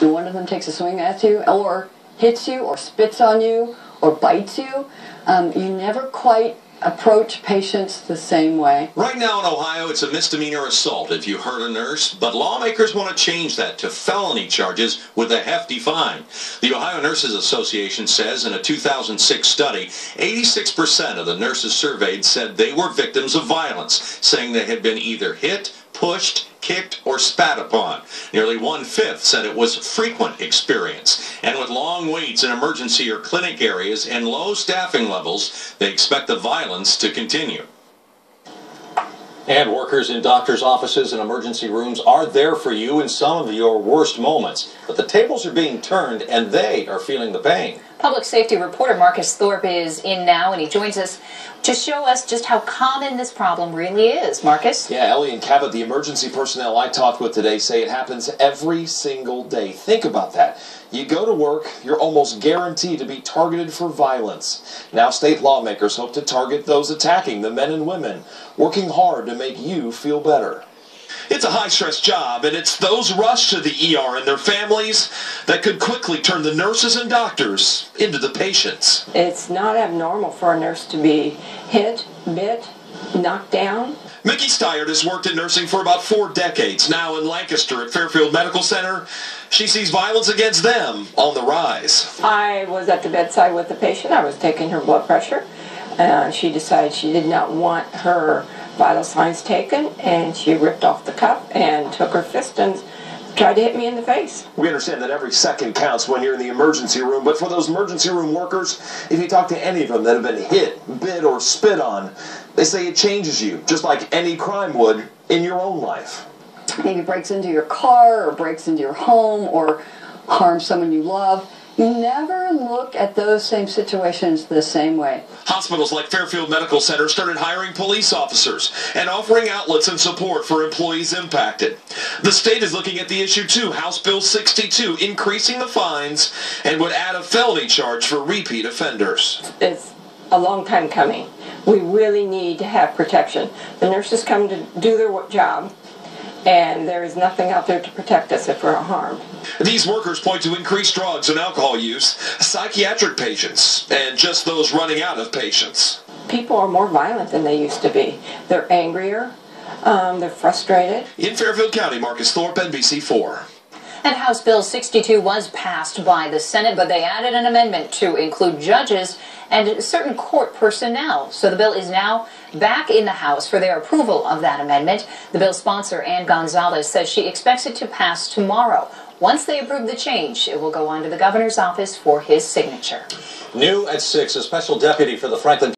and one of them takes a swing at you, or hits you, or spits on you, or bites you, you never quite approach patients the same way. Right now in Ohio, it's a misdemeanor assault if you hurt a nurse, but lawmakers want to change that to felony charges with a hefty fine. The Ohio Nurses Association says in a 2006 study, 86% of the nurses surveyed said they were victims of violence, saying they had been either hit, pushed, kicked, or spat upon. Nearly 1/5 said it was frequent experience. And with long waits in emergency or clinic areas and low staffing levels, they expect the violence to continue. And workers in doctors' offices and emergency rooms are there for you in some of your worst moments. But the tables are being turned and they are feeling the pain. Public safety reporter Marcus Thorpe is in now, and he joins us to show us just how common this problem really is. Marcus? Yeah, Ellie and Cabot, the emergency personnel I talked with today, say it happens every single day. Think about that. You go to work, you're almost guaranteed to be targeted for violence. Now state lawmakers hope to target those attacking the men and women, working hard to make you feel better. It's a high-stress job, and it's those rushed to the ER and their families that could quickly turn the nurses and doctors into the patients. It's not abnormal for a nurse to be hit, bit, knocked down. Mickey Stiert has worked in nursing for about 4 decades. Now in Lancaster at Fairfield Medical Center, she sees violence against them on the rise. I was at the bedside with the patient. I was taking her blood pressure. She decided she did not want her vital signs taken, and she ripped off the cuff and took her fist and tried to hit me in the face. We understand that every second counts when you're in the emergency room, but for those emergency room workers, if you talk to any of them that have been hit, bit, or spit on, they say it changes you, just like any crime would in your own life. Maybe breaks into your car, or breaks into your home, or harms someone you love. You never look at those same situations the same way. Hospitals like Fairfield Medical Center started hiring police officers and offering outlets and support for employees impacted. The state is looking at the issue too. House Bill 62 increasing the fines and would add a felony charge for repeat offenders. It's a long time coming. We really need to have protection. The nurses come to do their job, and there is nothing out there to protect us if we're harmed. These workers point to increased drugs and alcohol use, psychiatric patients, and just those running out of patients. People are more violent than they used to be. They're angrier, they're frustrated. In Fairfield County, Marcus Thorpe, NBC4. And House Bill 62 was passed by the Senate, but they added an amendment to include judges and certain court personnel. So the bill is now back in the House for their approval of that amendment. The bill's sponsor, Ann Gonzalez, says she expects it to pass tomorrow. Once they approve the change, it will go on to the governor's office for his signature. New at 6, a special deputy for the Franklin